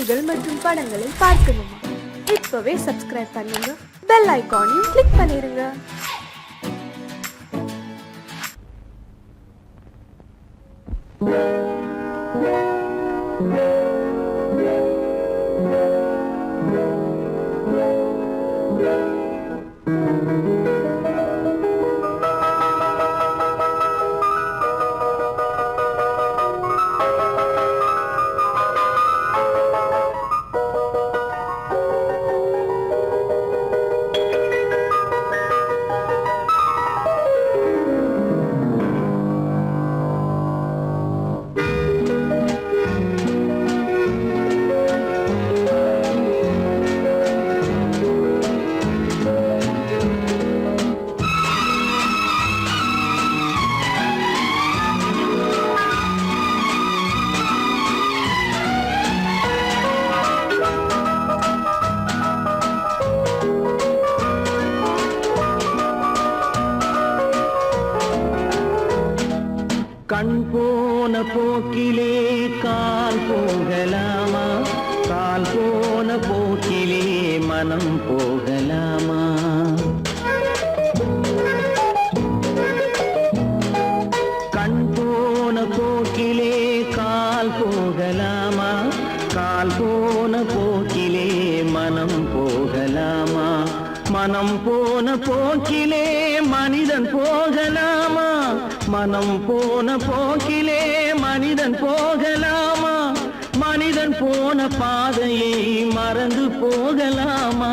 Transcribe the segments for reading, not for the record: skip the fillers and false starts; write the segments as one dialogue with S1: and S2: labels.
S1: செய்திகள் மற்றும் படங்களை பார்க்கணுமா? இப்பவே சப்ஸ்கிரைப் பண்ணுங்க, பெல் ஐகானையும் கிளிக் பண்ணிருங்க.
S2: கண் போன போக்கிலே கால் போகலாமா? கால் போன போக்கிலே மனம் போகலாமா? கண் போன போக்கிலே கால் போகலாமா? கால் போன போக்கிலே மனம் போகலாமா? மனம் போன போக்கிலே மனிதன் போகலாமா? மனம் போன போக்கிலே மனிதன் போகலாமா? மனிதன் போன பாதையை மறந்து போகலாமா?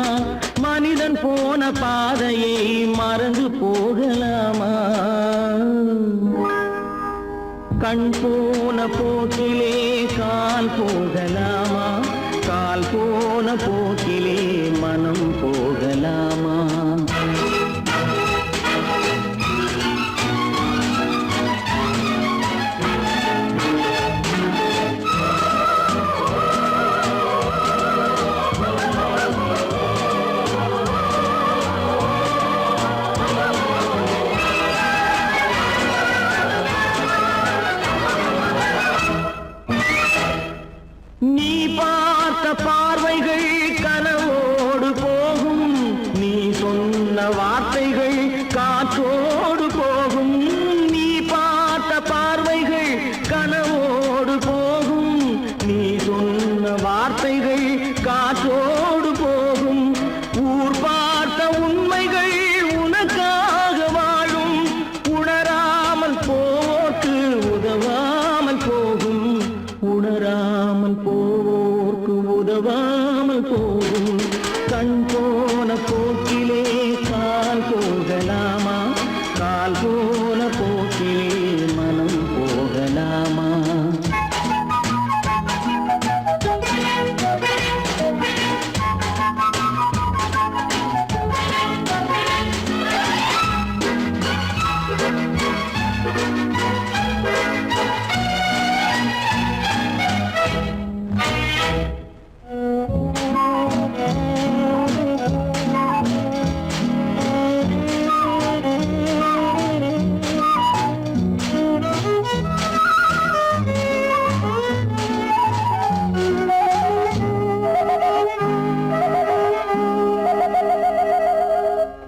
S2: மனிதன் போன பாதையை மறந்து போகலாமா? கண் போன போக்கிலே கால் போகலாமா? கால் போன போக்கிலே மனம் போகலாமா? நீ பார்த்த பார்வைகள் கனவோடு போகும், நீ சொன்ன வார்த்தைகள் காற்றோடு போகும். நீ பார்த்த பார்வைகள் கனவோடு போகும், நீ சொன்ன வார்த்தைகள் காற்றோடு போகும். ஊர் பார்த்த உண்மைகள் உனக்காக வாழும், உணராமல் போக்கு உதவாமல் போகும். உணராமல் போவோர்க்கு உதவாமல் போகும். கண் போன போக்கிலே கால் போகலாமா? கால் போன போக்கிலே மனம் போகலாமா?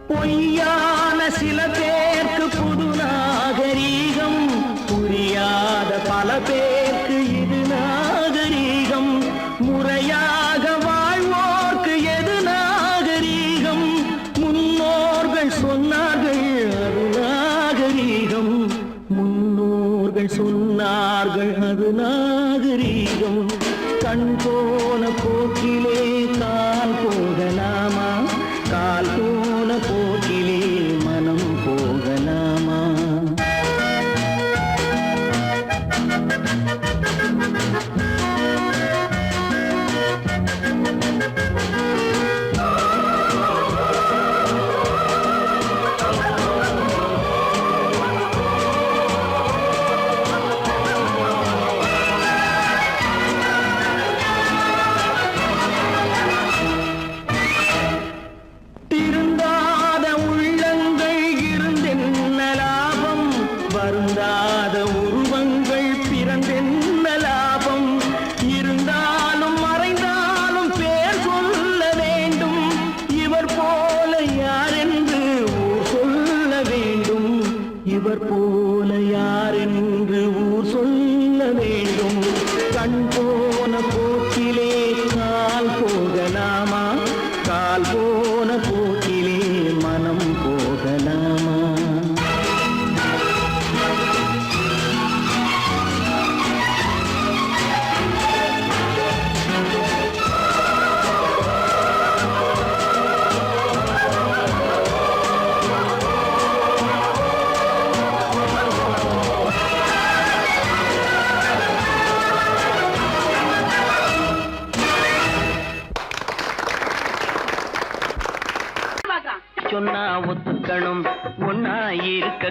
S2: பொய்யான சில பேருக்கு புது நாகரீகம், புரியாத பல பேருக்கு இது நாகரீகம். முறையாக வாழ்வோர்க்கு எது நாகரீகம்? முன்னோர்கள் சொன்னார்கள் அது நாகரீகம். முன்னோர்கள் சொன்னார்கள் அது நாகரீகம். கண் போன போக்கிலே கால் போகலாமா? கால் போன போக்கிலே மனம் போகலாமா? திருந்தாத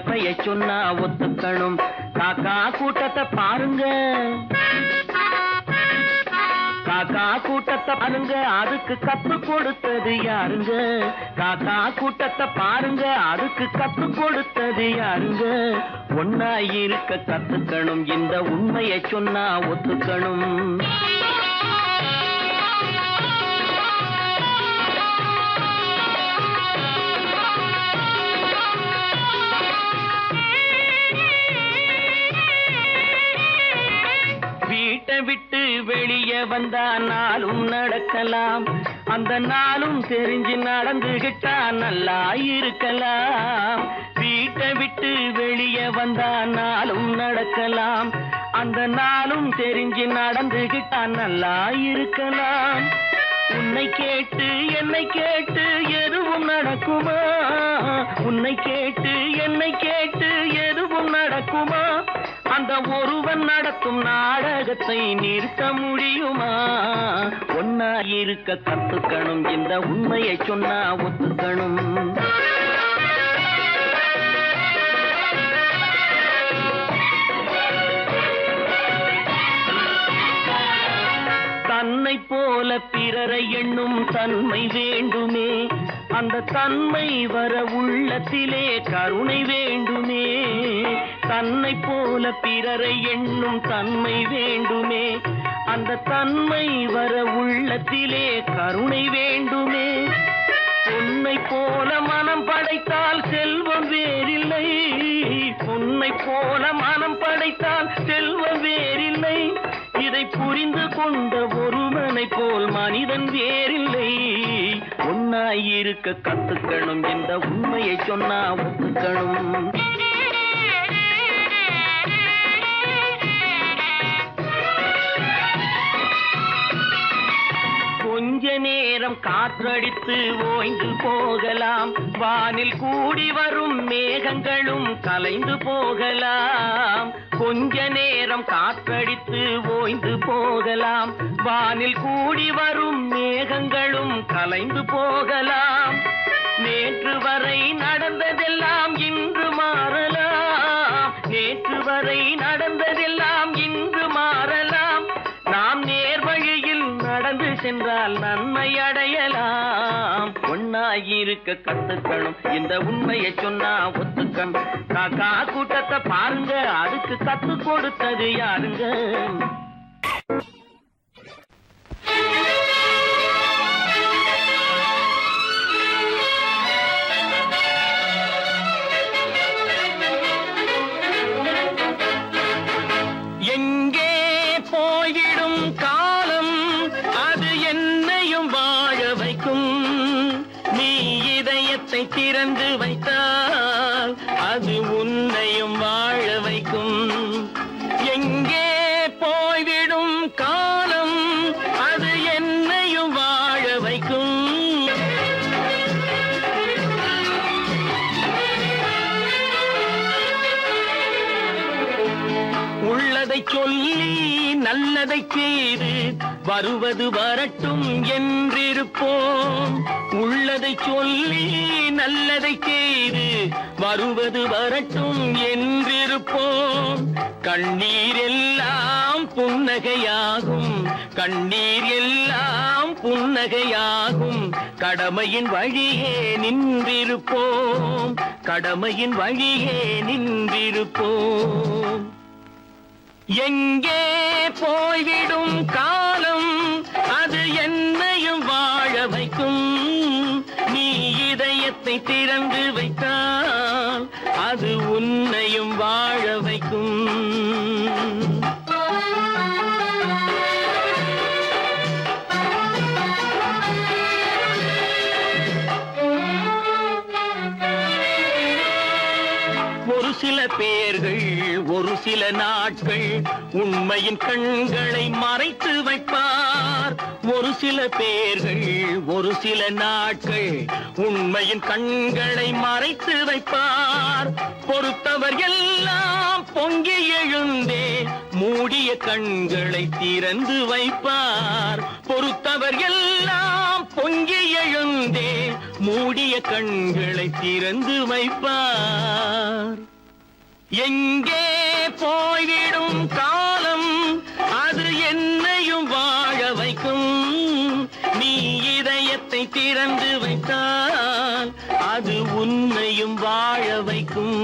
S2: கையை சொன்னா ஒத்துக்கணும். காக்கா கூட்டத்தை பாருங்க, காக்கா கூட்டத்தை பாருங்க, அதுக்கு கத்து கொடுத்தது யாருங்க? காக்கா கூட்டத்தை பாருங்க, அதுக்கு கத்து கொடுத்தது யாருங்க? ஒன்னா இருக்க கத்துக்கணும், இந்த உண்மையை சொன்னா ஒத்துக்கணும். வீட்டை விட்டு வெளியே வந்தா நாளும் நடக்கலாம், அந்த நாளும் தெரிஞ்சு நடந்துகிட்டா நல்லா இருக்கலாம். வீட்டை விட்டு வெளியே வந்தா நாளும் நடக்கலாம், அந்த நாளும் தெரிஞ்சு நடந்துகிட்டா நல்லா இருக்கலாம். உன்னை கேட்டு என்னை கேட்டு எதுவும் நடக்குமா? உன்னை கேட்டு என்னை கேட்டு எதுவும் நடக்குமா? அந்த ஒருவன் நடத்தும் நாடகத்தை நிறுத்த முடியுமா? ஒன்னா இருக்க கத்துக்கணும், இந்த உண்மையை சொன்னா ஒத்துக்கணும். தன்னை போல பிறரை எண்ணும் தன்மை வேண்டுமே, அந்த தன்மை வர உள்ளத்திலே கருணை வேண்டுமே. தன்னை போல பிறரை எண்ணும் தன்மை வேண்டுமே, அந்த தன்மை வர உள்ளத்திலே கருணை வேண்டுமே. பொன்னை போல மனம் படைத்தால் செல்வம் வேறில்லை, பொன்னை போல மனம் படைத்தால் செல்வம் வேறில்லை. இதை புரிந்து கொண்ட ஒருவனை போல் மனிதன் வேறில்லை. ஒன்னாயிருக்க கத்துக்கணும், இந்த உண்மையை சொன்னா ஒத்துக்கணும். கொஞ்ச நேரம் காற்றடித்து ஓய்ந்து போகலாம், வானில் கூடி வரும் மேகங்களும் கலைந்து போகலாம். கொஞ்ச நேரம் காற்றடித்து ஓய்ந்து போகலாம், வானில் கூடி வரும் மேகங்களும் கலைந்து போகலாம். நேற்று வரை நடந்ததெல்லாம் இன்று மாறலாம், நேற்று வரை நடந்ததெல்லாம் இன்று மாறலாம். நாம் நேர்வழியில் நடந்து சென்றால் நன்மை அடையலாம். ஒன்னாயிருக்க கத்துக்கணும், இந்த உண்மையை சொன்னா ஒத்துக்கணும். காக்கா கூட்டத்தை பாருங்க, அதுக்கு கத்து கொடுத்தது யாருங்க? எங்கே போயிடும் காலம், அது என்னையும் வாழ வைக்கும். நீ இதயத்தை திறந்து வைத்தால் அது உன்னையும் வாழ வைக்கும். எங்கே போய்விடும் காலம், அது என்னையும் வாழ வைக்கும். உள்ளதை சொல்லி நல்லதை செய்து வருவது வரட்டும் என்றிருப்போம். உள்ளதை சொல்லி நல்லதை செய்து வருவது வரட்டும் என்றிருப்போம். கண்ணீர் எல்லாம் புன்னகையாகும், கண்ணீர் எல்லாம் புன்னகையாகும். கடமையின் வழியே நின்றிருப்போம், கடமையின் வழியே நின்றிருப்போம். எங்கே போய்விடும் காலம், அது என்னையும் வாழ வைக்கும். நீ இதயத்தை திறந்து வைத்தால் அது உன்னையும் வாழ வைக்கும். ஒரு சில பேர்கள் ஒரு சில நாட்கள் உண்மையின் கண்களை மறைத்து வைப்பார். ஒரு சில பேர்கள் ஒரு சில நாட்கள் உண்மையின் கண்களை மறைத்து வைப்பார். பொறுத்தவர் எல்லாம் பொங்கி எழுந்தே மூடிய கண்களை திறந்து வைப்பார். பொறுத்தவர் எல்லாம் பொங்கி எழுந்தே மூடிய கண்களை திறந்து வைப்பார். எங்கே போய்விடும் காலம் அது என்னையும் வாழ வைக்கும். நீ இதயத்தை திறந்து வைத்தால் அது உன்னையும் வாழ வைக்கும்.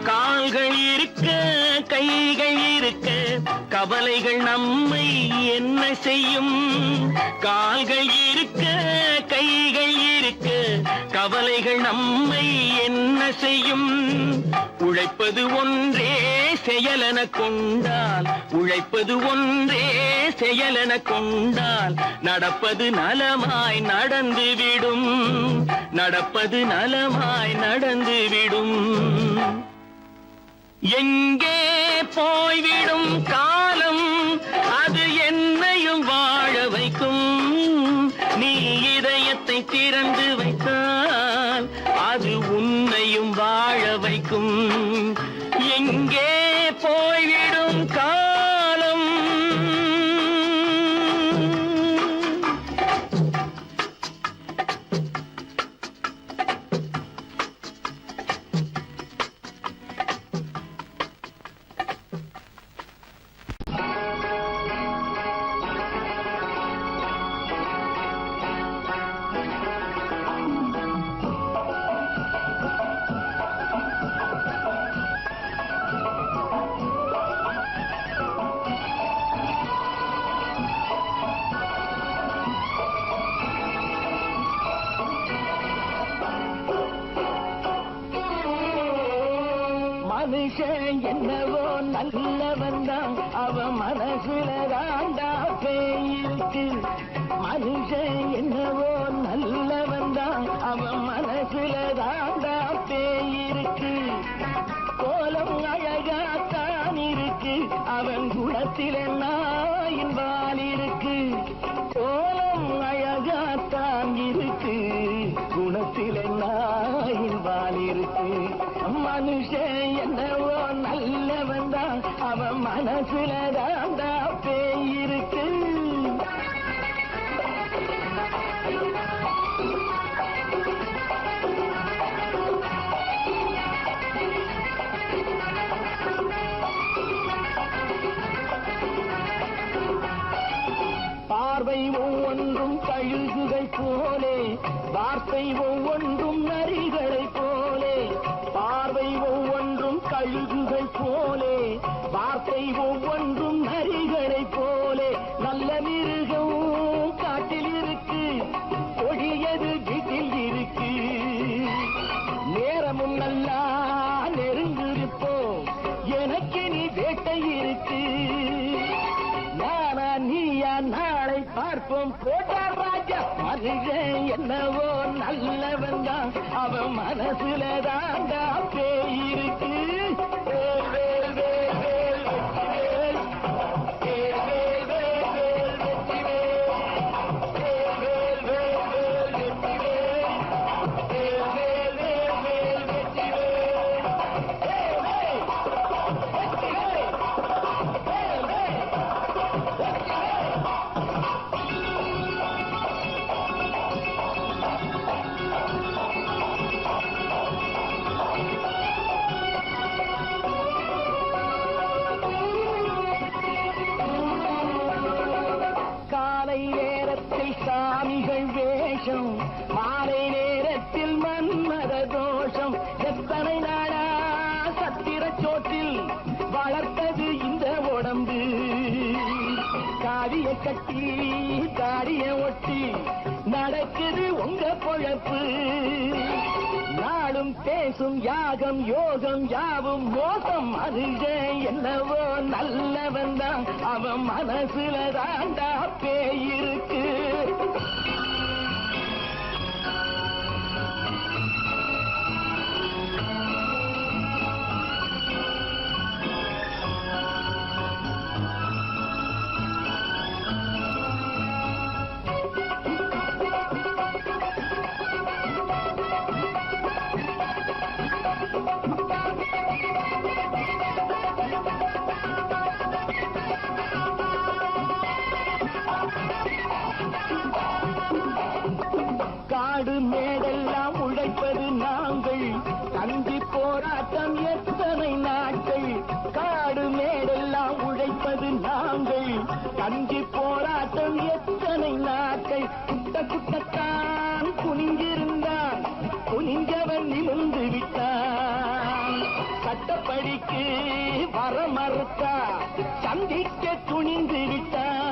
S2: கால்கள் இருக்க கைகள் இருக்க கவலைகள் நம்மை என்ன செய்யும்? கால்கள் இருக்க கைகள் இருக்க கவலைகள் நம்மை என்ன செய்யும்? உழைப்பது ஒன்றே செயலென கொண்டால், உழைப்பது ஒன்றே செயலென கொண்டால் நடப்பது நலமாய் நடந்துவிடும், நடப்பது நலமாய் நடந்துவிடும். எங்கே போய்விடும் காலம் அது என்னையும் வாழ வைக்கும். நீ இதயத்தை திறந்து வைத்தால் அது உன்னையும் வாழ வைக்கும். எங்கே போய்விடும் காலம். மனுஷன் என்னவோ நல்லவன் தான், அவன் மனசுல தாண்டா பேயிருக்கு. மனுஷன் என்னவோ நல்லவன் தான், அவன் மனசுல தாண்டா பேயிருக்கு. கோலம் அழகாத்தான் இருக்கு, அவன் குணத்தில நாயின் வால் இருக்கு. கோலம் அழகாத்தான் இருக்கு, குணத்தில நாயின் வால் இருக்கு. மனுஷன் என்னவோ நல்லவன் தான், அவன் மனசுல தாண்டா பேயிருக்கு. பார்வை ஒவ்வொன்றும் கழுகுகள் போலே, வார்த்தை ஒவ்வொன்றும் நரிகளை போலே. பார்வை ஒவ்வொன்றும் கழுகுகள் போலே, வார்த்தை ஒவ்வொன்றும் நரிகளை போலே. நல்ல மிருகம் காட்டில் இருக்கு, கொடியது வீட்டில் இருக்கு. நேரமும் நல்லா நெருங்கிருப்போம், எனக்கு நீ வேட்டை இருக்கு. நானா நீயா நாளை பார்ப்போம், போட்டார் ராஜா. மனுஷன் என்னவோ நல்லவன் தான், அவன் மனசுல தாண்டா பேயிருக்கு. வேல் வேல் வேல் வேல் வெற்றி வேல், வேல் வேல் வேல் வேல் வெற்றி வேல், வேல் வேல் வேல் வேல் வெற்றி வேல், வேல் வேல் வேல் வேல் வெற்றி வேல், வேல் வேல் வெற்றி வேல், வேல் வேல் வெற்றி வேல். காலை நேரத்தில் சாமிகள் வேஷம், மாலை நேரத்தில் மன்மத தோஷம். எத்தனை நாளா சத்திர சோற்றில் வளர்த்தது இந்த உடம்பு. காவிய கட்டி தாடிய ஒட்டி நடக்குது உங்க பொழப்பு. நாளும் பேசும் யாகம் யோகம் யாவும் மோசம். மனுஷன் என்னவோ நல்லவன் தான், அவன் மனசுல தாண்டா பேயிருக்கு. காடு மேடெல்லாம் உழைப்பது நாங்கள் கஞ்சி போராட்டம் எத்தனை நாட்கள் காடு மேடெல்லாம் உழைப்பது நாங்கள் கஞ்சி போராட்டம் எத்தனை நாட்கள் குட்ட குட்டத்தான் குனிஞ்சிருந்தான் குனிஞ்சவன் நிமிர்ந்து விட்டான் சட்டப்படிக்கு வர மறுத்தா சந்திக்க துணிந்து விட்டான்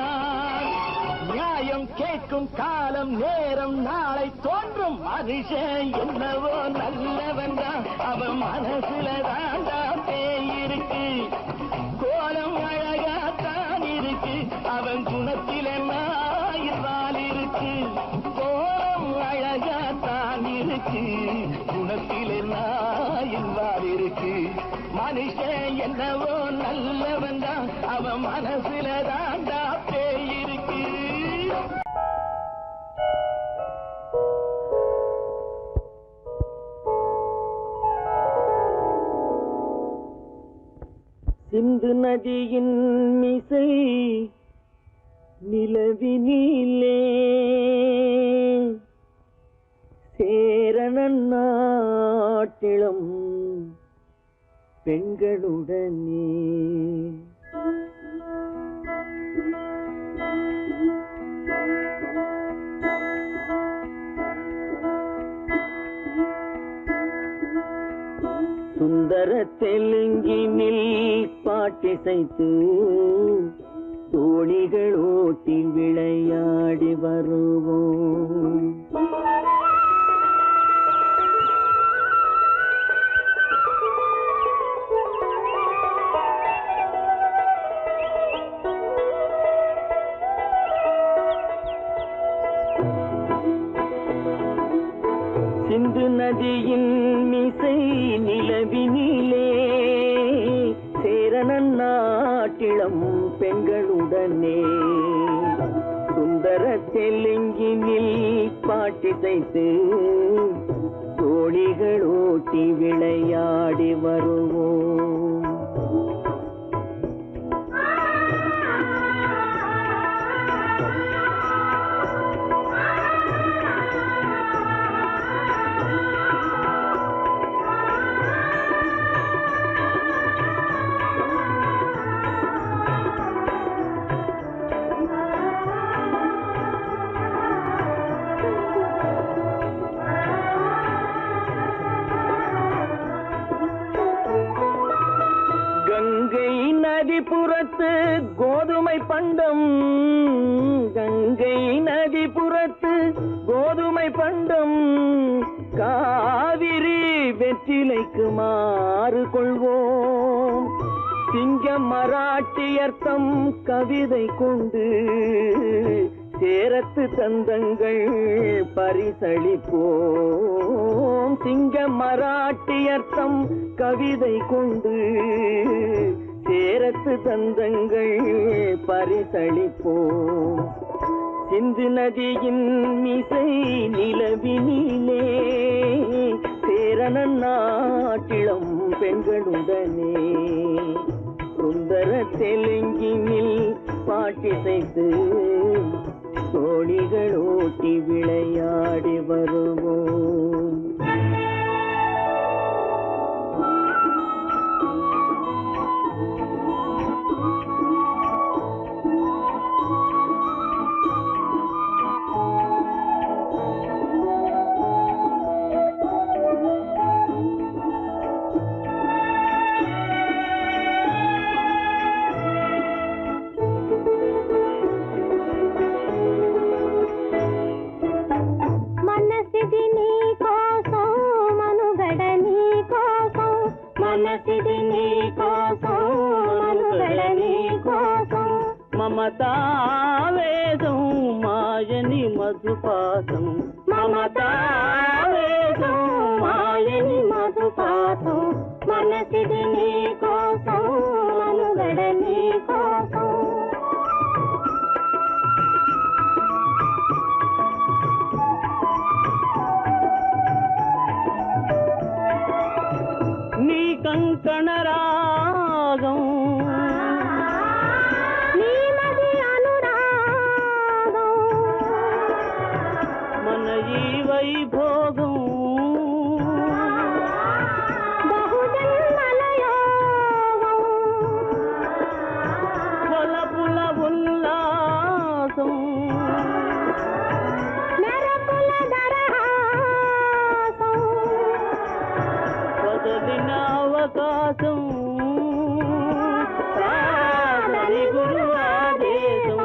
S2: நியாயம் கேட்கும் காலம் நேரம் நாளை தோன்றும் மனுஷன் என்னவோ நல்லவன் தான் அவன் மனசுல தாண்டா பேயிருக்கு கோலம் அழகாத்தான் இருக்கு அவன் குணத்தில நாயிரால் இருக்கு கோலம் அழகாத்தான் இருக்கு குணத்தில நாயிரால் இருக்கு மனுஷன் என்னவோ நல்லவன் தான் அவன் மனசுல தாண்டா பேயிருக்கு. சிந்து நதியின் மிசை நிலவினிலே சேரணன் நாட்டிளம் பெண்களுடனே சுந்தர தெலுங்கினில் பாட்டிசைத்து தோணிகள் ஓட்டி விளையாடி வருவோம். சிந்து நதியின் மிசை நிலவினிலே சேரணன் நாட்டிளம் பெண்களுடனே சுந்தர தெலுங்கினில் பாட்டிசைத்து தோணிகள் ஓட்டி விளையாடி வருவோம். நதிபுறத்து கோதுமை பண்டம் கங்கை நதிபுறத்து கோதுமை பண்டம் காவிரி வெற்றிலைக்கு மாறு கொள்வோம். சிங்கம் மராட்டியர்த்தம் கவிதை கொண்டு சேரத்து தந்தங்கள் பரிசளிப்போம். சிங்கம் மராட்டியர்த்தம் கவிதை கொண்டு சேரத்து தந்தங்கள் பரிசளிப்போம். சிந்து நதியின் மிசை நிலவினிலே சேரணன் நாட்டிளம் பெண்களுடனே சுந்தர தெலுங்கினில் பாட்டிசைத்து தோணிகள் ஓட்டி விளையாடி வருவோம். మమతావేదం మాయని మధుపాసం మమతావేదం మాయని మధుపాసం మనసిది నీ కోసం మనుగడ నీ కోసం నీ కంకణ రాగం போகும் புல உல்லாசம் பதவின அவகாசம் குரு ஆதேசம்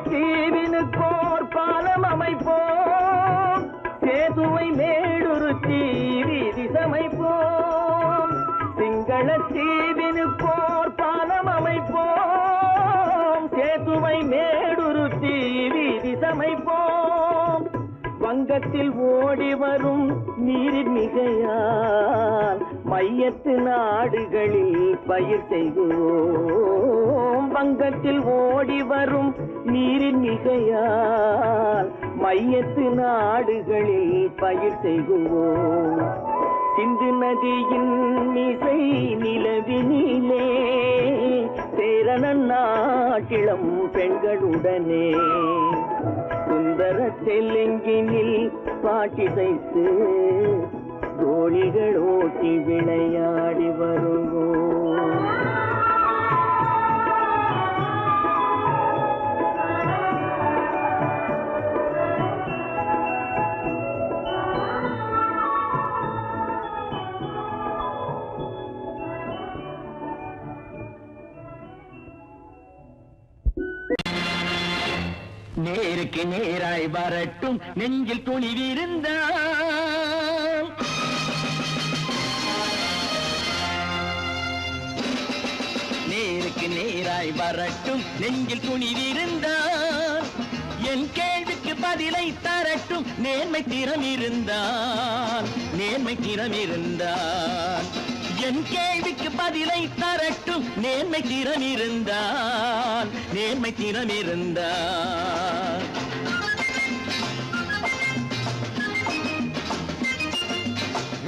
S2: தீவினுக்கோர் பாலம் அமைப்போம் சேதுவை மேடுருத்தி வீதி சமைப்போம் சிங்கள தீவினுக்கோர் பாலம் அமைப்போம் சேதுவை மேடுருத்தி வீதி சமைப்போம் வங்கத்தில் ஓடி வரும் நீரின் மிகையால் மையத்து நாடுகளில் பயிர் செய்வோம் வங்கத்தில் ஓடி வரும் நீரின் மிகையால் மையத்து நாடுகளில் பயிர் செய்வோம் சிந்து நதியின் மிசை நிலவினிலே சேரண நாட்டிளம் பெண்களுடனே சுந்தர தெலுங்கினில் பாட்டிசைத்து தோழிகள் ஓட்டி விளையாடி வருவோம் நேருக்கு நேராய் வரட்டும் நெஞ்சில் துணிவிருந்தால் நேருக்கு நேராய் வரட்டும் நெஞ்சில் துணிவிருந்தால் என் கேள்விக்கு பதிலை தரட்டும் நேர்மை திறம் இருந்தால் என் கேள்விக்கு பதிலை தரட்டும் நேர்மை திறம் இருந்தால்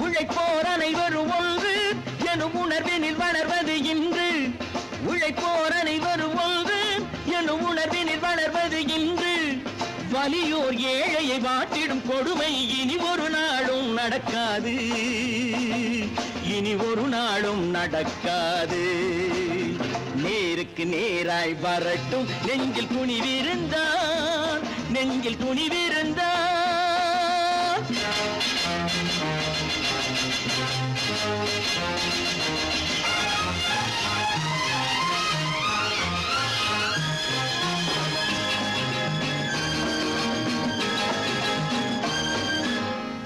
S2: உழைப்போர் அனைவரும் ஒன்று எனும் உணர்வினில் வளர்வது இன்று உழைப்போர் அனைவரும் ஒன்று எனும் உணர்வினில் வளர்வது இன்று வலியோர் ஏழையை வாட்டிடும் கொடுமை இனி ஒரு நாளும் நடக்காது நேருக்கு நேராய் வரட்டும் நெஞ்சில் துணிவிருந்தான்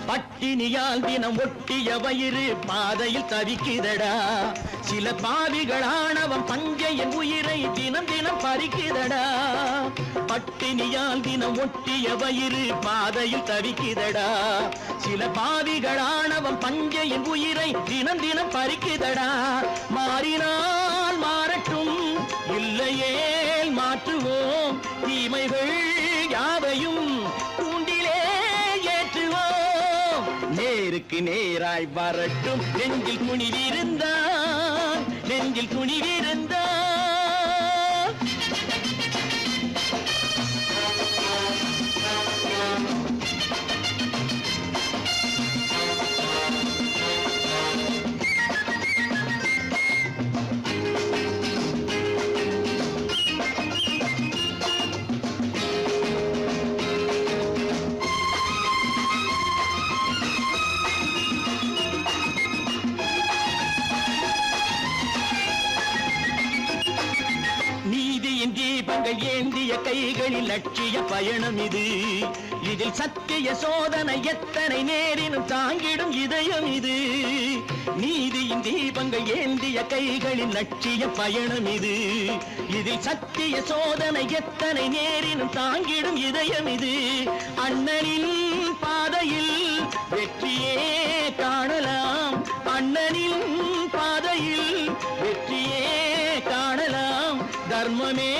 S2: பட்டினியால் தினம் ஒட்டிய வயிறு பாதையில் தவிக்குதடா சில பாவிகளானவன் பஞ்சையின் உயிரை தினம் தினம் பறிக்குதடா பட்டினியால் தினம் ஒட்டிய வயிறு பாதையில் தவிக்குதடா சில பாவிகளானவன் பஞ்சையின் உயிரை தினம் தினம் பறிக்குதடா மாறினால் மாறட்டும் இல்லையே மாற்றுவோம் தீமைகள் யாவையும் நேருக்கு நேராய் வரட்டும் நெஞ்சில் துணிவிருந்தான் தீபங்கள் ஏந்திய கைகளில் லட்சிய பயணம் இது
S3: இதில் சத்திய சோதனை எத்தனை நேரினும் தாங்கிடும் இதயம் இது. நீதியின் தீபங்கள் ஏந்திய கைகளின் லட்சிய பயணம் இது. இதில் சத்திய சோதனை எத்தனை நேரினும் தாங்கிடும் இதயம் இது. அண்ணனின் பாதையில் வெற்றியே காணலாம், அண்ணனின் பாதையில் வெற்றியே காணலாம். தர்மமே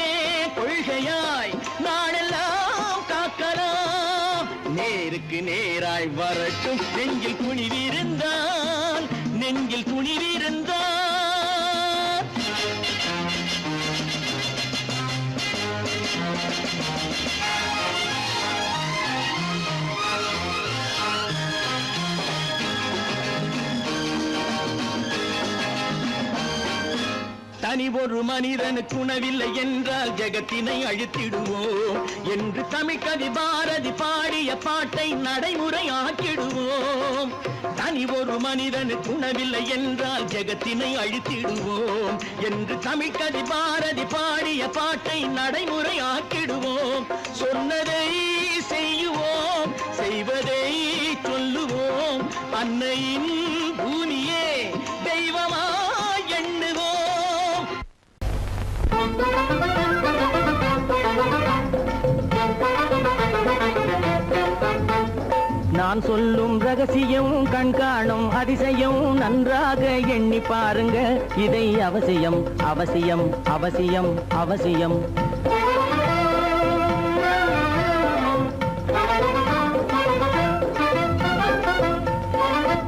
S3: கொள்கையாய் நாடெல்லாம் காக்கலாம். நேருக்கு நேராய் வரட்டும் நெஞ்சில் துணிவிருந்தான், நெஞ்சில் துணிவிருந்தான். தனி ஒரு மனிதனுக்கு உணவில்லை என்றால் ஜெகத்தினை அழித்திடுவோம் என்று தமிழ்கவி பாரதி பாடிய பாட்டை நடைமுறையாக்கிடுவோம். தனி ஒரு மனிதனுக்கு உணவில்லை என்றால் ஜெகத்தினை அழித்திடுவோம் என்று தமிழ்கவி பாரதி பாடிய பாட்டை நடைமுறையாக்கிடுவோம். சொன்னதை செய்யுவோம், செய்வதை சொல்லுவோம். அன்னையின் பூமியே தெய்வமா எண்ணுவோம்.
S2: நான் சொல்லும் ரகசியம் கண்காணும் அதிசயம் நன்றாக எண்ணி பாருங்க. இதை அவசியம் அவசியம் அவசியம் அவசியம்.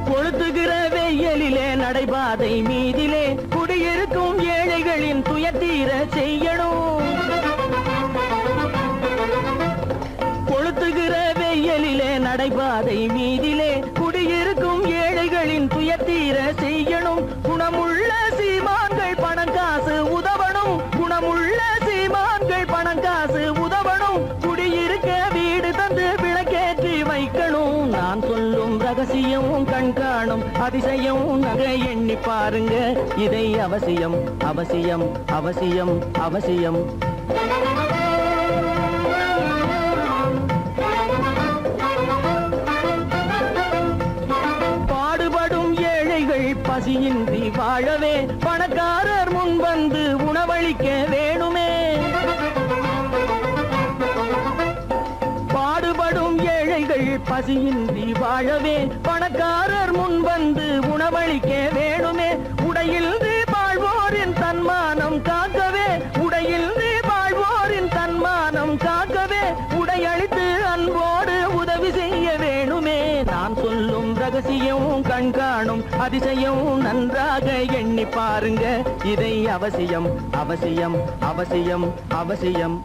S2: கொளுத்துகிற வெயிலிலே நடைபாதை மீதிலே குடியிருக்கும் ஏழைகளின் துயத்தீர செய்யணும். கொளுத்துகிற வெயிலிலே நடைபாதை மீதிலே குடியிருக்கும் ஏழைகளின் துயத்தீர செய்யணும். குணமுள்ள சீமான்கள் பணம் காசு உதவணும், குணமுள்ள சீமான்கள் பணம் காசு உதவணும். குடியிருக்க வீடு தந்து விளக்கேற்றி வைக்கணும். நான் சொல்லும் ரகசியம் கண்காணும் அதிசயம் நகை எண்ணி பாருங்க. இதை அவசியம் அவசியம் அவசியம் அவசியம். பாடுபடும் ஏழைகள் பசியின்றி வாழவே பணக்காரர் முன் வந்து உணவளிக்க வேணுமே. பாடுபடும் ஏழைகள் பசியின்றி வாழவே பணக்காரர் முன் வந்து உணவளிக்க வேணுமே. உடையில் வாழ்வோரின் தன்மானம் காக்கவே, உடையில் வாழ்வோரின் தன்மானம் காக்கவே உடையளித்து அன்போடு உதவி செய்ய வேணுமே. நான் சொல்லும் ரகசியம் கண்காணும் அதிசயம் நன்றாக எண்ணி பாருங்க. இதை அவசியம் அவசியம் அவசியம் அவசியம்.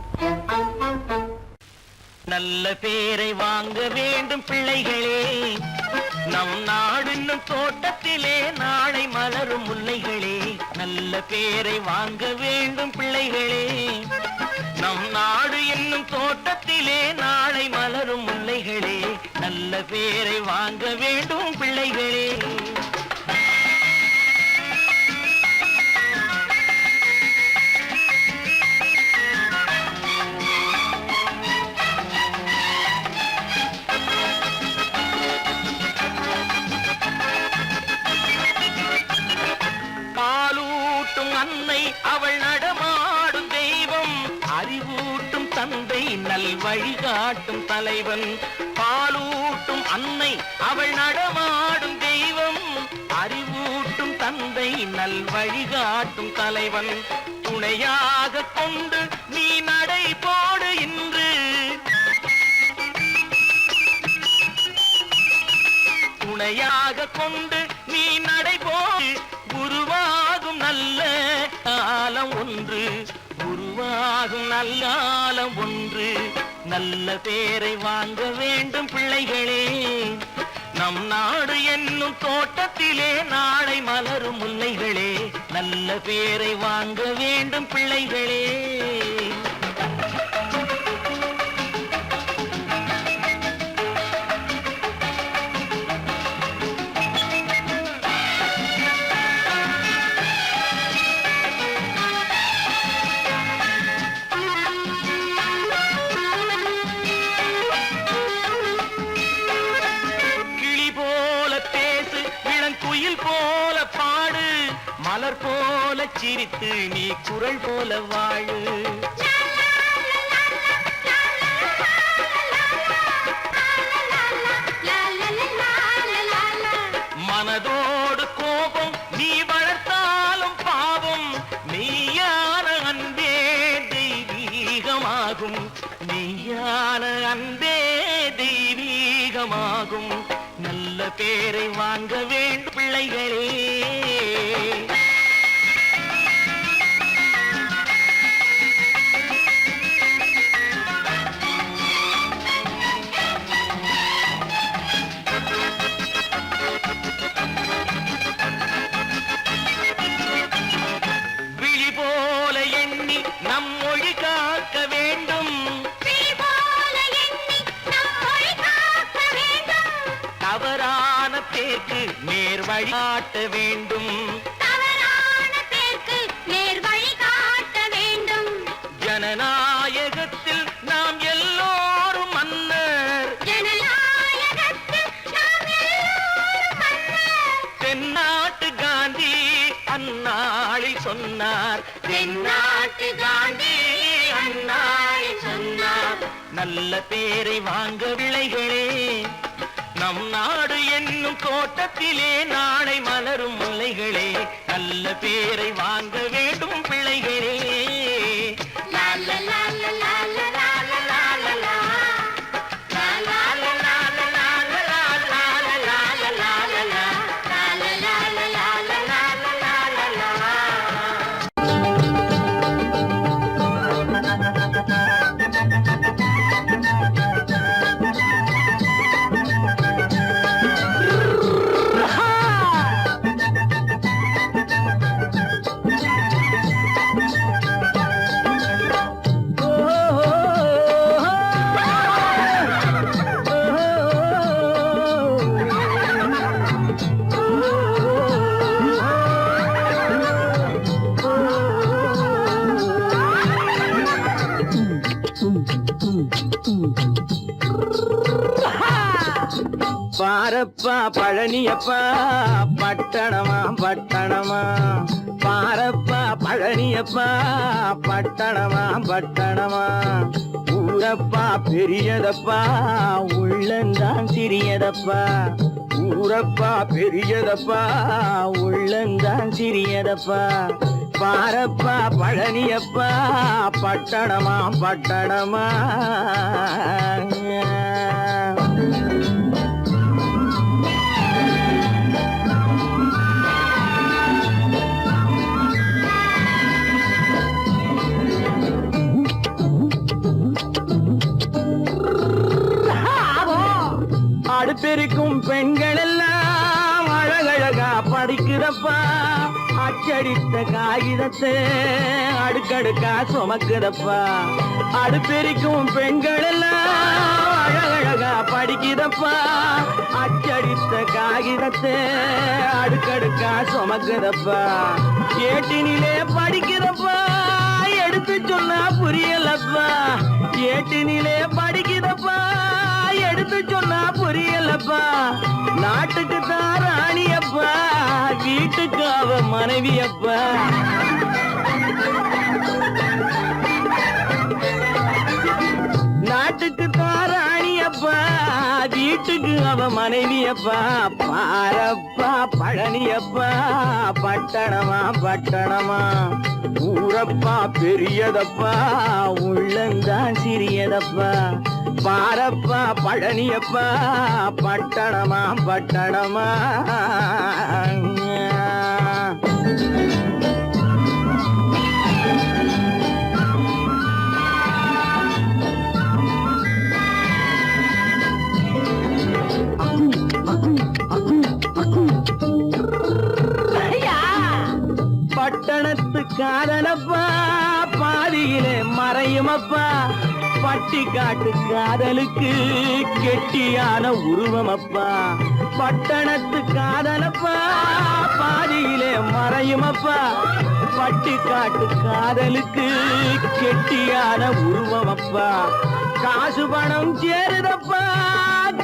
S2: நல்ல பேரை வாங்க வேண்டும் பிள்ளைகளே, நம் நாடு என்னும் தோட்டத்திலே நாளை மலரும் முல்லைகளே. நல்ல பேரை வாங்க வேண்டும் பிள்ளைகளே, நம் நாடு என்னும் தோட்டத்திலே நாளை மலரும் முல்லைகளே. நல்ல பேரை வாங்க வேண்டும் பிள்ளைகளே. அன்னை அவள் நடமாடும் தெய்வம், அறிவூட்டும் தந்தை நல் வழிகாட்டும் தலைவன். பாலூட்டும் அன்னை அவள் நடமாடும் தெய்வம், அறிவூட்டும் தந்தை நல் வழிகாட்டும் தலைவன். துணையாக கொண்டு நீ நடை போடு இன்று, துணையாக கொண்டு நீ நடை போடு. உருவாகும் நல்ல காலம் ஒன்று, உருவாகும் நல்ல காலம் ஒன்று. நல்ல பேரை வாங்க வேண்டும் பிள்ளைகளே, நம் நாடு என்னும் தோட்டத்திலே நாளை மலரும் முல்லைகளே. நல்ல பேரை வாங்க வேண்டும் பிள்ளைகளே.
S3: சிரித்து நீ குரல் போல வாழு. மனதோடு கோபம் நீ வளர்த்தாலும் பாவம், மெய்யான அன்பே தெய்வீகமாகும். மெய்யான அன்பே தெய்வீகமாகும். நல்ல பேரை வாங்க வேண்டும் பிள்ளைகளே. தவறான பேருக்கு நேர் வழிகாட்ட வேண்டும்.
S4: தவறான பேருக்கு நேர் வழிகாட்ட வேண்டும்.
S3: ஜனநாயகத்தில் நாம் எல்லோரும் மன்னர்.
S4: ஜனநாயகத்தில் நாம் எல்லோரும் மன்னர்.
S3: தென்னாட்டு காந்தி அந்நாளில் சொன்னார்.
S4: தென்னாட்டு காந்தி அந்நாளில் சொன்னார்.
S3: நல்ல பேரை வாங்க விளைகளே. நம் நாடு என்னும் தோட்டத்திலே நாளை மலரும் முல்லைகளே. நல்ல பேரை வாங்க வேண்டும் பிள்ளைகளே. பாரப்பா பழனியப்பா பட்டணமா பட்டணமா. பாரப்பா பழனியப்பா பட்டணமா பட்டணமா. ஊரப்பா பெரியதப்பா உள்ளந்தான் சிறியதப்பா. ஊரப்பா பெரியதப்பா உள்ளந்தான் சிறியதப்பா. பாரப்பா பழனியப்பா பட்டணமா பட்டணமா. அடுப்பெருக்கும் பெண்கள் எல்லாம் அழகழகா படிக்கிறப்பா. அச்சடித்த காகிதத்தை அடுக்கடுக்கா சுமக்குதப்பா. அடுப்பெருக்கும் பெண்கள் எல்லாம் அழகழகா படிக்கிறப்பா. அச்சடித்த காகிதத்தை அடுக்கடுக்கா சுமக்குதப்பா. ஏட்டினிலே படிக்கிறப்பா எடுத்து சொன்னா புரியலப்பா. ஏட்டினிலே படிக்கிறப்பா எடுத்து சொன்னா புரியலப்பா. நாட்டுக்கு தான் ராணியப்பா வீட்டுக்கு அவ மனைவியப்பா. நாட்டுக்கு தான் ராணியப்பா வீட்டுக்கு அவ மனைவியப்பா. பாரப்பா பழனியப்பா பட்டணமா பட்டணமா. ஊரப்பா பெரியதப்பா உள்ளந்தான் சிறியதப்பா. பாரப்பா பழனியப்பா பட்டணமா பட்டணமா. பட்டணத்து காதலப்பா பாதியிலே மறையுமப்பா. பட்டி காட்டு காதலுக்கு கெட்டியான உருவமப்பா. பட்டணத்து காதலப்பா பாதியிலே மறையுமப்பா. பட்டி காட்டு காதலுக்கு கெட்டியான உருவமப்பா. காசு பணம் சேருதப்பா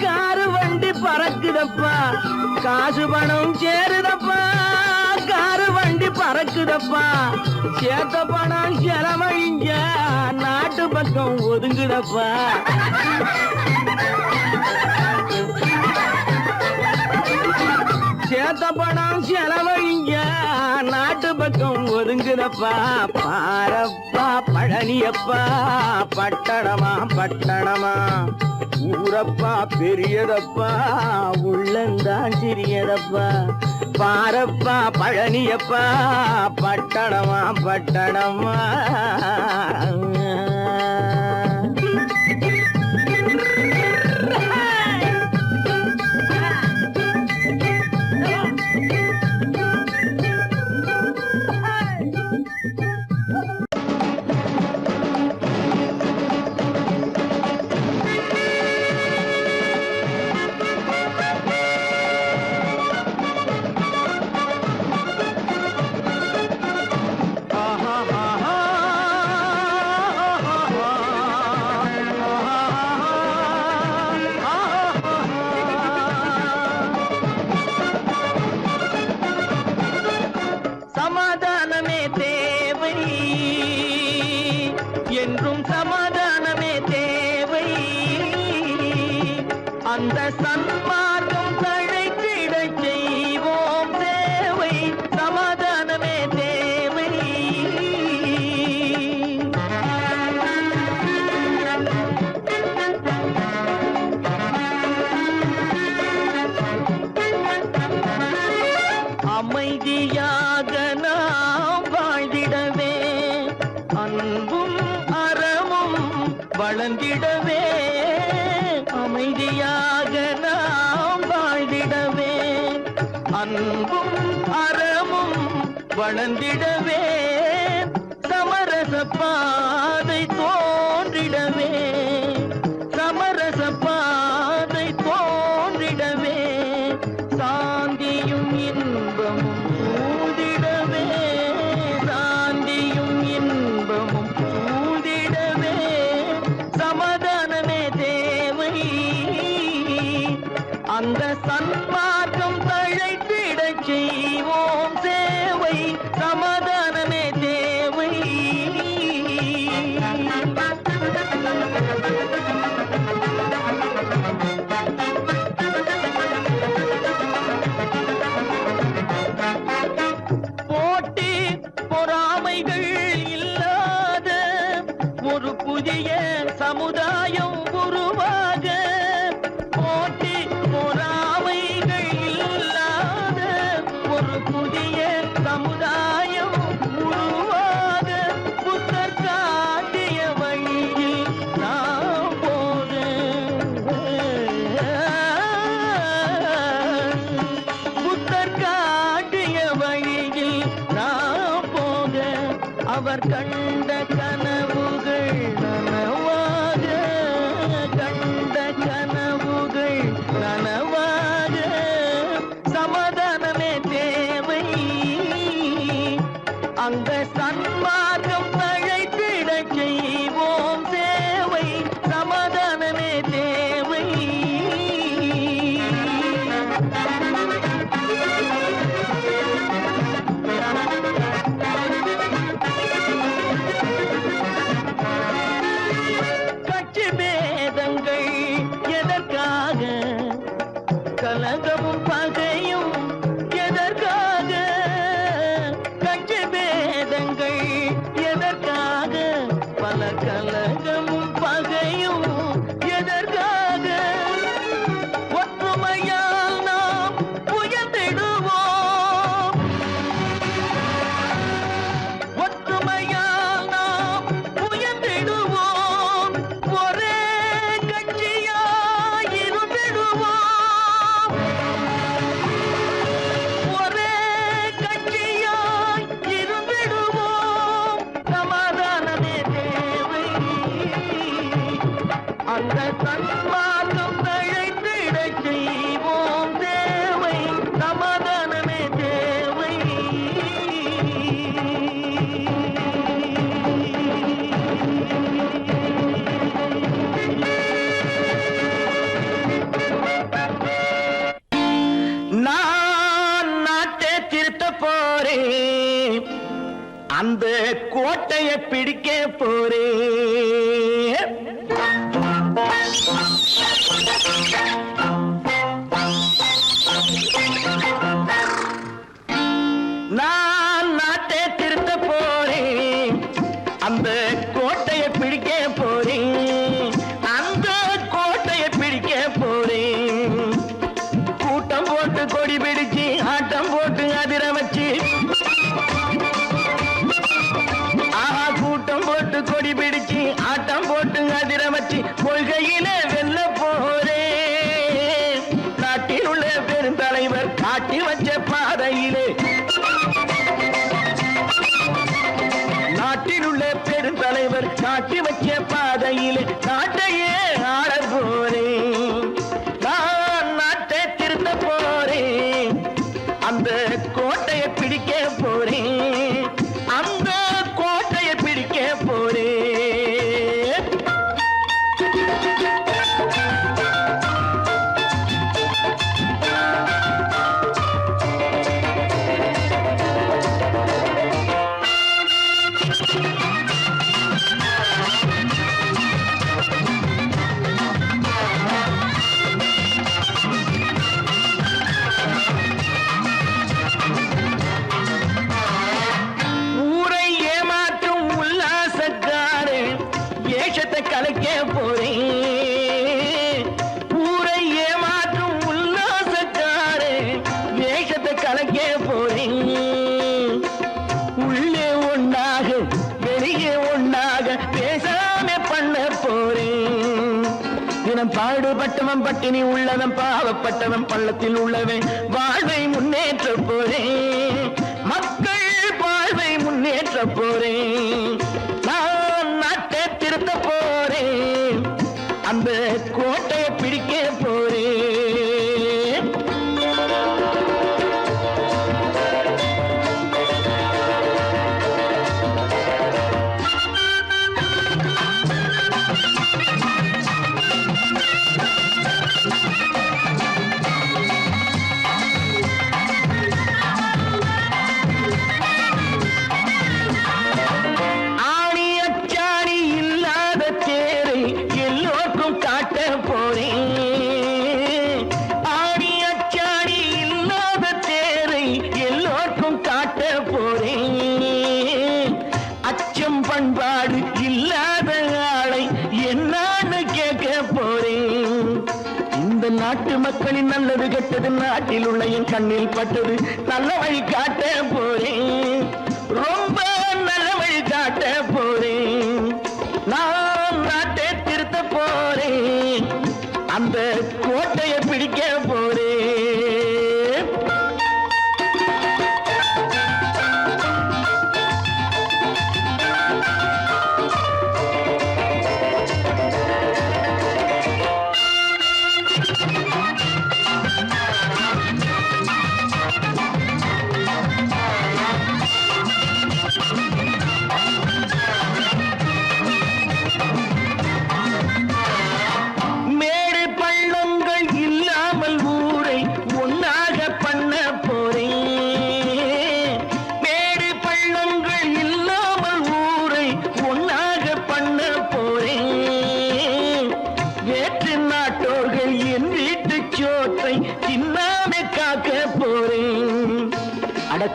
S3: காரு வண்டி பறக்குதப்பா. காசு பணம் சேருதப்பா காரு வண்டி
S2: பறக்குதப்பா சேத்த பணம் செலவழிஞ்ச நாட்டு பக்கம் ஒதுங்குதப்பா சேத்த பணம் செலவழிங்க நாட்டு பக்கம் ஒதுங்குதப்பா பாரப்பா பழனியப்பா பட்டணமா பட்டணமா ஊரப்பா பெரியதப்பா உள்ளந்தான் சிறியதப்பா பாரப்பா பழனியப்பா பட்டணமா பட்டணமா சமாதானமே தேவை என்றும் சமாதானமே தேவை அந்த சன்மார்க்கம் தழைத்திடச் செய்வோம் தேவை சமாதானமே தேவை அமைதியாக நாம் வாழ்ந்திடவே அன்பும் அறமும் வளர்ந்திடவே அமைதியாக நாம் வாழ்ந்திடவே அன்பும் அறமும் வளர்ந்திடவே சமரச பாதை தோன்றிடவே சமரச பாதை தோன்றிடவே சாந்தியும் இன்பமும் சூழ்ந்திடவே சாந்தியும் இன்பமும் சூழ்ந்திடவே சமாதானமே தேவை அந்த சன்மார்க்கம் தழைத்திடச் செய்வோம் சேவை சமாதானமே தேவை போட்டி பொறாமைகள் இல்லாத ஒரு புதிய சமுதாயம் உருவாக போட்டி பொறாமைகள் இல்லாத ஒரு புதிய சமுதாயம் உருவாக புத்தர் காட்டிய வழியில் நாம் போக புத்தர் காட்டிய வழியில் நாம் போக அவர் கண்ட கனவுகள் நனவாக கண்ட கனவுகள் நனவாக சமாதானமே தேவை அந்த சன்மார்க்கம் தழைத்திடச் செய்வோம் சேவை சமாதானமே தேவை கட்சி பேதங்கள் எதற்காக கலகமும் பகையும் எதற்காக கட்சி பேதங்கள் எதற்காக பல கலகமும் பகையும் எதற்காக ஒற்றுமையால் நாம் உயர்ந்திடுவோம் ஒற்றுமையால் நாம் உயர்ந்திடுவோம் ஒரே கட்சியாய் இருந்திடுவோம் ஒரே கட்சியாய் இருந்திடுவோம் சமாதானமே தேவை அந்த சன்மார்க்கம் தழைத்திடச் செய்வோம் தேவை சமாதானமே தேவை நான் நாட்டை திருத்த போறேன்
S3: அந்த கோட்டைய பிடிக்க போறேன். நான் நாட்டை திருத்த போறேன். அந்த கோட்டைய பிடிக்க போறேன். அந்த கோட்டைய பிடிக்க போறேன். கூட்டம் போட்டு கொடி பிடிச்சு ஆட்டம் போட்டு அதிர வச்சு கொடி பிடிச்சு ஆட்டம் போட்டு அதிர வச்சு கொள்கையில வெல்ல போறே. நாட்டில் உள்ள பெருந்தலைவர் காட்டி வச்ச பாதையிலே நாட்டில் உள்ள பெருந்தலைவர் காட்டி வச்ச பாதையிலே நாட்டையே ஆள போறேன். நான் நாட்டை திருத்த போறேன். அந்த கோட்டையை பிடிக்க போறேன். அந்த கோட்டையை பிடிக்க போறேன். கலைக்க போறேன். ஊரை ஏமாற்றும் உல்லாசக்காரே வேஷத்தை கலைக்க போறேன். உள்ளே ஒன்றாக வெளியே ஒன்றாக பேசாம பண்ண போறேன். தினம் பாடுபட்டவன் பட்டினி உள்ளவன் பாவப்பட்டவன் பள்ளத்தில் உள்ளவன் வாழ்வை முன்னேற்ற போறேன். மக்கள் வாழ்வை முன்னேற்ற போறேன். நான் நாட்டை திருத்த போறேன். அந்த கோட்டையை பிடிக்க போறேன். பண்பாடு இல்லாத ஆளை என்னான்னு கேட்க போறேன். இந்த நாட்டு மக்களின் நல்லது கெட்டது நாட்டில் உள்ள என் கண்ணில் பட்டது நல்ல வழி காட்ட போறேன். ரொம்ப நல்ல வழி காட்ட போறேன். நான் நாட்டை திருத்த போறேன். அந்த கோட்டையை பிடிக்க போறேன்.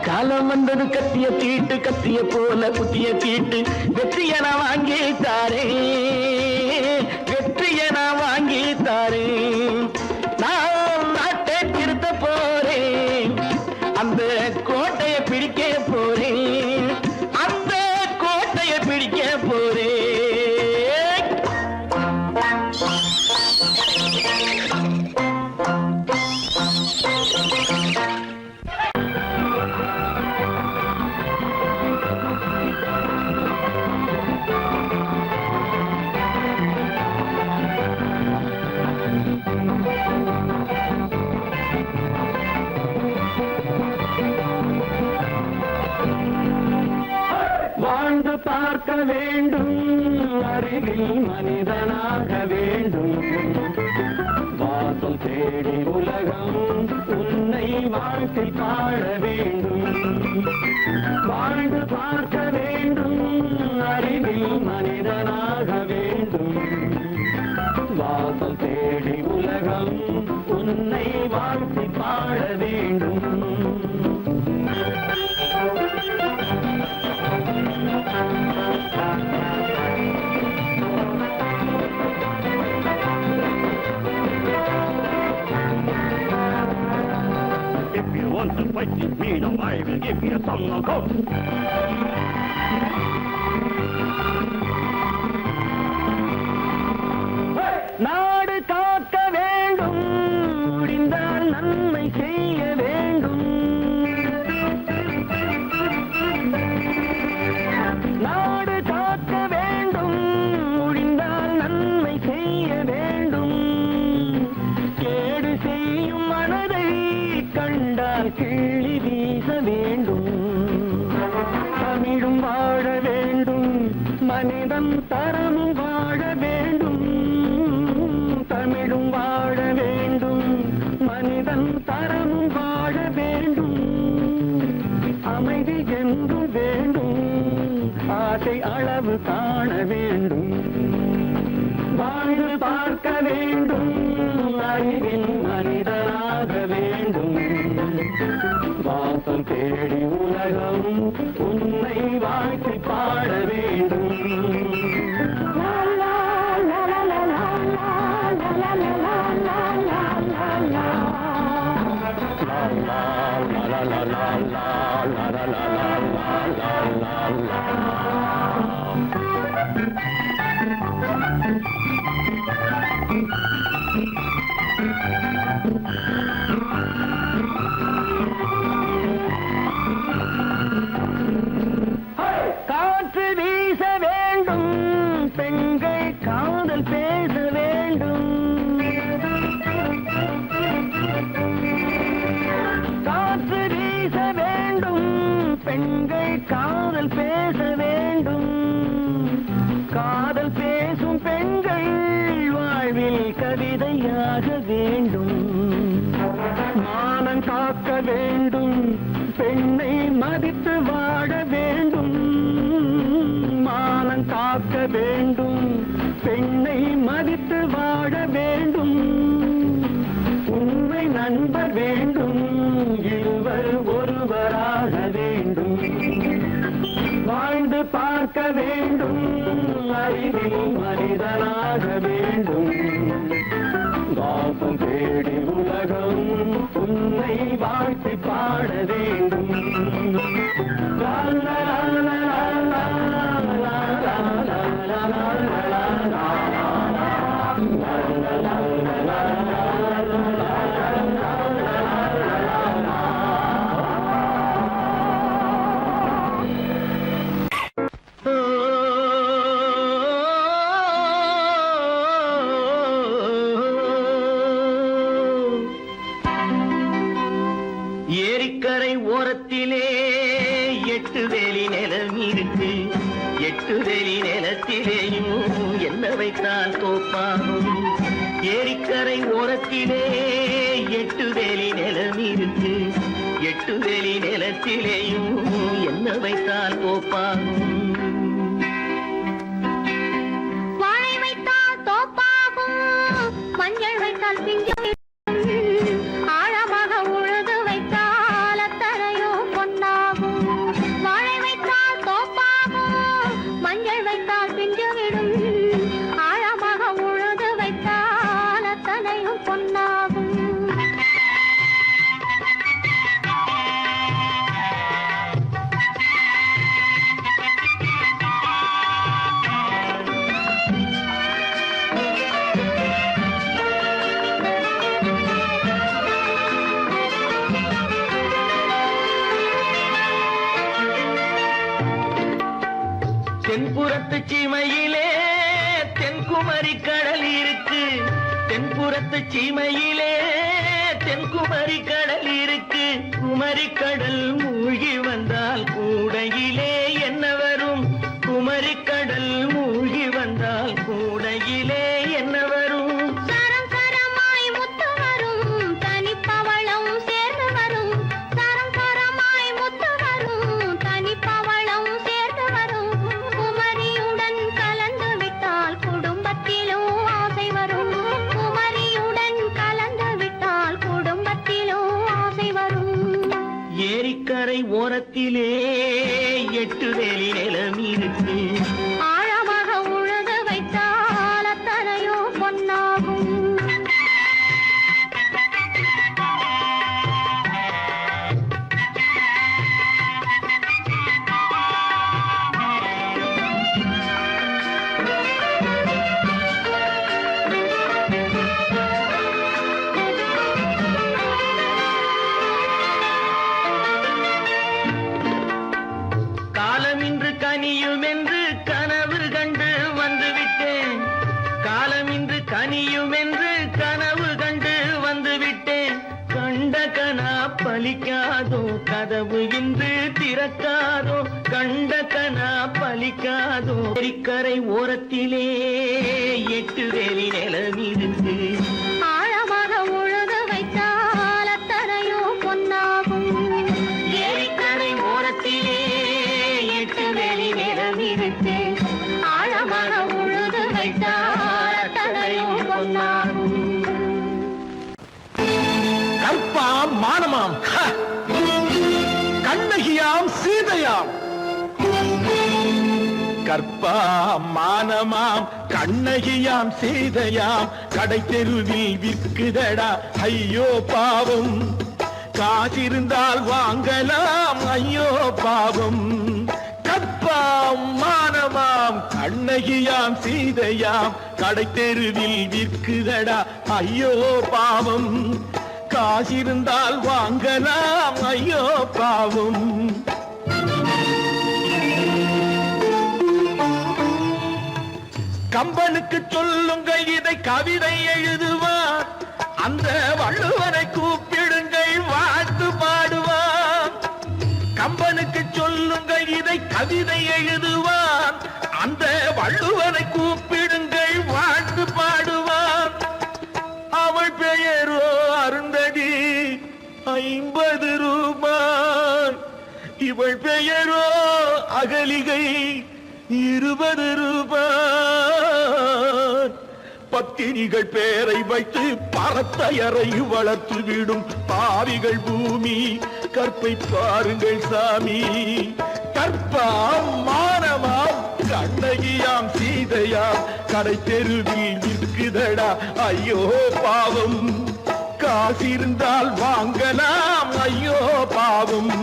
S3: காலம் வந்தது கத்திய தீட்டு கத்திய போல குத்திய தீட்டு வெற்றிய நான் வாங்கி தாரே. வெற்றிய நான் வாங்கி தாரே. நான் நாட்டை திருத்த போறேன். அந்த கோட்டையை பிடிக்க போறேன். அந்த கோட்டையை பிடிக்க போறேன். வாழ்ந்து பார்க்க வேண்டும். அறிவில் மனிதனாக வேண்டும். வாசம் தேடி உலகம் உன்னை வாழ்க்கை பாட வேண்டும். வாழ்ந்து பார்க்க வாசல் தேடி உலகம் உன்னை வாழ்த்தி பாட வேண்டும். If you want to fight with me, now I will give you a song of hope. நாடு காக்க வேண்டும், முடிந்தால் நன்மை செய்ய வேண்டும். நாடு காக்க வேண்டும், முடிந்தால் நன்மை செய்ய வேண்டும். கேடு செய்யும் மனதை கண்டால் கிள்ளி வீச வேண்டும். தமிழும் வாழ வேண்டும், மனிதன் தரமும் வாழ வேண்டும். தமிழும் வாழ வேண்டும், மனிதன் தரமும் வாழ வேண்டும். அமைதி என்று வேண்டும், ஆசை அளவு காண வேண்டும். வாழ்ந்து பார்க்க வேண்டும், அறிவின் மனிதனாக வேண்டும். வாசல் தேடி உலகம் உன்னை வாழ்த்தி பாட வேண்டும். காற்று வீச வேண்டும், பெண்கள் காதல் பேச வேண்டும். காற்று வீச வேண்டும், பெண்கள் காதல் பேச வேண்டும். காதல் பேசும் பெண்கள் வாழ்வில் கவிதையாக வேண்டும். மானம் காக்க வேண்டும், பெண்ணை மதித்து வாழ வேண்டும். மானம் காக்க வேண்டும், பெண்ணை மதித்து வாழ வேண்டும். உண்மை நண்பர் வேண்டும், இருவர் ஒருவராக வேண்டும். வாழ்ந்து பார்க்க வேண்டும், அறிவில் மனிதனாக வேண்டும். வாசம் தேடி உலகம் உன்னை வாழ்த்தி பாட வேண்டும். லா லா லா லா லா லா லா லா லா லா லா. ஏரிக்கரை ஓரத்திலே 8 வேலி நிலம் இருக்கு. 8 வேலி நிலத்திலேயும் என்ன வைத்தால் தோப்பாகும். ஏரிக்கரை ஓரத்திலே 8 வேலி நிலம் இருக்கு. 8 வேலி நிலத்திலேயும் என்ன வைத்தால் தோப்பாகும்.
S4: வாழை வைத்தால் தோப்பாகும், மஞ்சள் வைத்தால் பிஞ்சு. ஆழமாக உழுது வைத்தால் அத்தனையோ பொன்னாகும். வாழை வைத்தால் தோப்பாகும், மஞ்சள் வைத்தால் பிஞ்சுவிடும். ஆழமாக உழுது வைத்தால் அத்தனையும் பொன்னாகும்.
S3: தென்புறத்து சீமையிலே தென்குமரி கடல் இருக்கு. தென்புறத்து சீமையிலே தென்குமரி கடல் இருக்கு. குமரி கடல் மூழ்கி வந்தால் கூடையிலே என்ன வரும். குமரி கடல் மூழ்கி வந்தால் கூடையிலே என்ன வரும்.
S4: சரம் சரமாய் முத்து வரும், தனிப்பவளம் சேர்ந்து வரும். சரம் சரமாய் முத்து வரும், தனிப்பவளம் சேர்ந்து வரும். குமரியுடன் கலந்து விட்டால் குடும்பத்திலும் ஆசை வரும்.
S2: கனியும் என்று கனவு கண்டு வந்து விட்டேன். கண்ட கனா பலிக்காதோ, கதவு இன்று திறக்காதோ. கண்ட கனா பலிக்காதோ. கரை ஓரத்திலே 8 வேலி நிலமிருக்கு.
S4: ஆழமாக உழுது வைத்தால் அத்தனையோ பொன்னாகும்.
S2: ஏரிக்கரை ஓரத்திலே 8 வேலி நிலமிருக்கு.
S4: ஆழமாக உழுது வைத்தால் அத்தனையோ பொன்னாகும்.
S3: கற்பாம் மானமாம் கண்ணகியாம் சீதையாம். கற்பாம் மானமாம் கண்ணகியாம் சீதையாம் கடை தெருவில் விற்குதடா ஐயோ பாவம். காசிருந்தால் வாங்கலாம் ஐயோ பாவம். கற்பாம் மானமாம் கண்ணகியாம் சீதையாம் கடை தெருவில் விற்குதடா ஐயோ பாவம். காசிருந்தால் வாங்கலாம் ஐயோ பாவம். கம்பனுக்கு சொல்லுங்கள் இதை கவிதை எழுதுவார். அந்த வள்ளுவனை கூப்பிடுங்கள் வாழ்த்து பாடுவார். கம்பனுக்கு சொல்லுங்கள் இதை கவிதை எழுதுவார். அந்த வள்ளுவனை கூப்பிடுங்கள் வாழ்த்து பாடுவார். அவள் பெயரோ அருந்ததி 50 ரூபாய். இவள் பெயரோ அகலிகை 20 ரூபாய். பத்தினிகள் பேரை வைத்து பரத்தையறை வளர்த்து விடும் பாவிகள் பூமி. கற்பை பாருங்கள் சாமி. கற்பாம் மானமாம் கண்ணகியாம் சீதையாம் கடை தெருவில் விற்குதடா ஐயோ பாவம். காசிருந்தால் வாங்கலாம் ஐயோ பாவம்.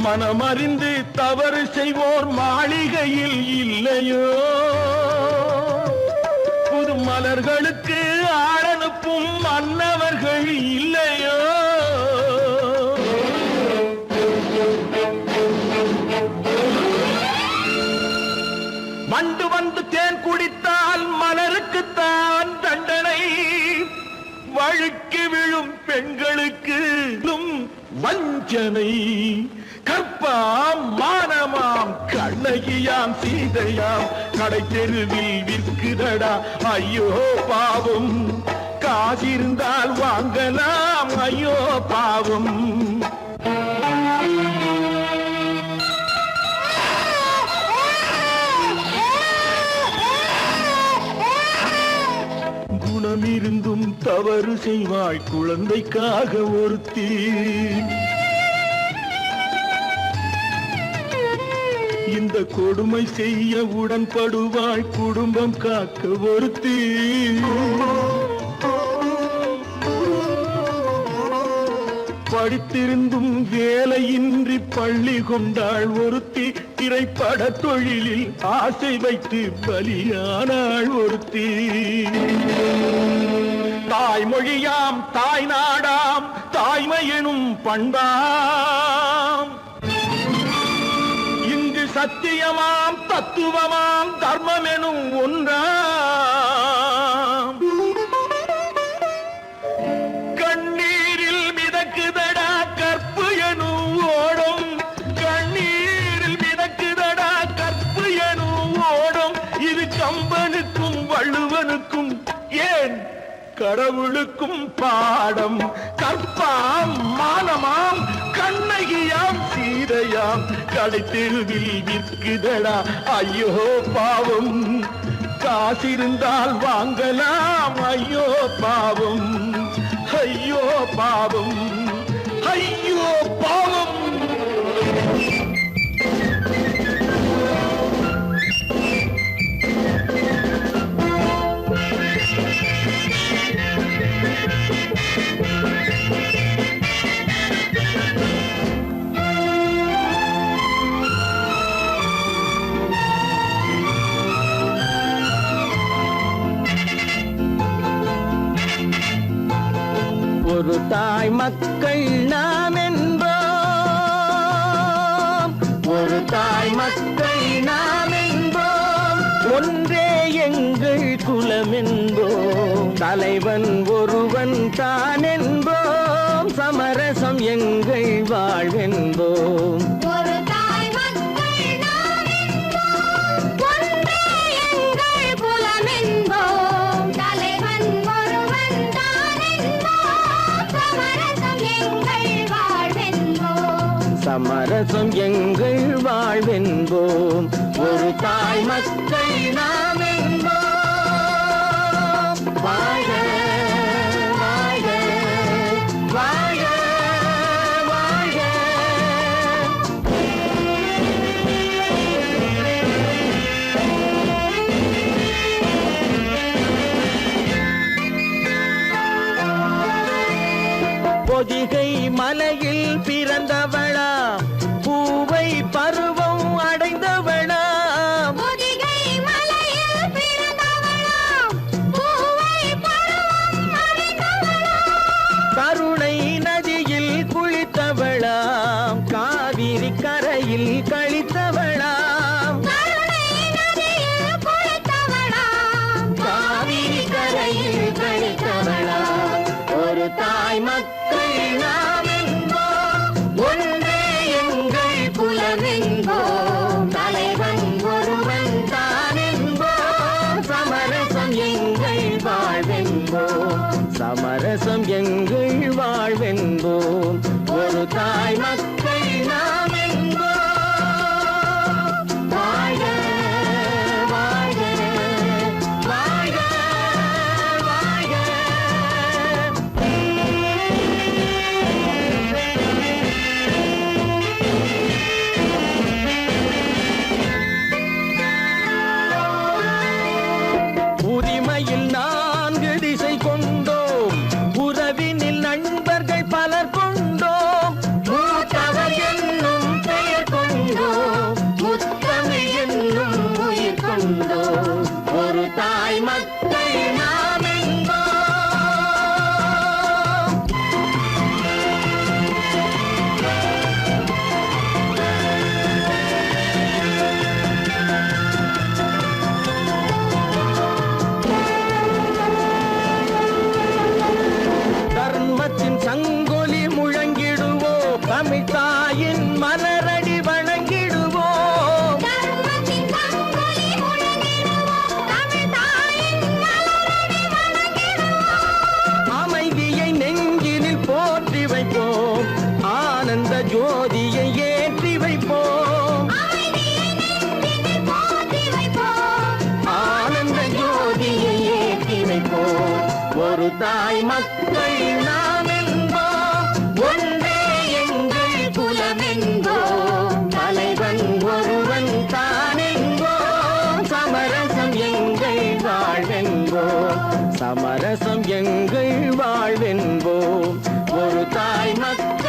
S3: மனமறிந்து தவறு செய்வோர் மாளிகையில் இல்லையோ. புது மலர்களுக்கு ஆளனுப்பும் மன்னவர்கள் இல்லையோ. வண்டு வந்து தேன் குடித்தால் மலருக்குத்தான் தண்டனை. வழுக்கி விழும் பெண்களுக்கு வஞ்சனை. கற்பாம் மானமாம் கண்ணகியாம் சீதையாம் கடை தெருவில் விற்குதடா ஐயோ பாவம். காசிருந்தால் வாங்கலாம் ஐயோ பாவம். குணமிருந்தும் தவறு செய்வாய் குழந்தைக்காக ஒருத்தி. இந்த கொடுமை செய்ய உடன்படுவாய் குடும்பம் காக்க ஒருத்தி. படித்திருந்தும் வேலையின்றி பள்ளி கொண்டாள் ஒருத்தி. திரைப்பட தொழிலில் ஆசை வைத்து பலியானாள் ஒருத்தி. தாய்மொழியாம் தாய் நாடாம் தாய்மையெனும் பண்பாம். இங்கு சத்தியமாம் தத்துவமாம் தர்மமெனும் ஒன்றாம். கண்ணீரில் மிதக்குதடா கற்பு எனும் ஓடும். கண்ணீரில் மிதக்குதடா கற்பு எனும் ஓடும். இது கம்பனுக்கும் வள்ளுவனுக்கும் ஏன் கடவுளுக்கும் பாடம். கற்பாம் மானமாம் கண்ணகியாம் சீதையாம் கடை தெருவில் விற்குதடா ஐயோ பாவம். காசிருந்தால் வாங்கலாம் ஐயோ பாவம். ஐயோ பாவம். ஐயோ பாவம்.
S2: ஒரு தாய் மக்கள் நாம் என்போம்.
S3: தலைவன் ஒருவன் தான் என்போம், சமரசம் எங்கள் வாழ்வென்போம்.
S4: ஒரு தாய் மக்கள் நாம் என்போம், ஒன்றே எங்கள் குலம் என்போம். தலைவன் ஒருவன் தான் என்போம், சமரசம் எங்கள் வாழ்வென்போம்.
S3: சமரசம் எங்கள் வாழ்வென்போம். ஒரு தாய் மக்கள் நாம் என்போம். வாழ்க வாழ்க வாழ்க வாழ்க. பொதிகை மலையில் பிறந்தவளா, பூவை பருவம் அடைந்தவளா,
S4: பொதிகை மலையில் பிறந்தவளாம், பூவை பருவம் அடைந்தவளாம்.
S3: கருணை நதியில் குளித்தவளாம், காவிரி கரையில் கழித்தவளாம்,
S4: கருணை நதியில் குளித்தவளாம்,
S3: காவிரி கரையில் கழித்தவளாம். ஒரு தாய் மக்கள் நாம் என்போம், ஒன்றே எங்கள் குலம் என்போம். தலைவன் ஒருவன் தான் என்போம், சமரசம் எங்கள் வாழ்வென்போம். சமரசம் எங்கள் வாழ்வென்போம். ஒரு தாய் மக்கள் நாம் என்போம். வாழ்க வாழ்க வாழ்க வாழ்க. உரிமையில் 4 திசை கொண்டோம், உறவினில் நண்பர்கள் பலர் கொண்டோம், மூத்தவர் என்னும் பெயர் கொண்டோம், முத்தமிழ் என்னும் உயிர் கொண்டோம். ஒரு தாய் மக்கள் நாம் என்போம். தர்மத்தின் சங்கொலி முழங்கிடுவோம், தமிழ் தாயின் மலரடி வணங்கிடுவோம்.
S4: தர்மத்தின் சங்கொலி முழங்கிடுவோம், தமிழ் தாயின் மலரடி வணங்கிடுவோம்.
S3: அமைதியை நெஞ்சினில் போற்றி வைப்போம், ஆனந்த ஜோதியை ஏற்றி வைப்போம்.
S4: அமைதியை நெஞ்சினில் போற்றி வைப்போம்,
S3: ஆனந்த ஜோதியை ஏற்றி வைப்போம். ஒரு தாய் மக்கள் நாம் என்போம், ஒன்றே எங்கள் குலம் என்போம். தலைவன் ஒருவன் தான் என்போம், சமரசம் எங்கள் வாழ்வென்போம். சமரசம் எங்கள் வாழ்வென்போம். ஒரு தாய் மக்கள்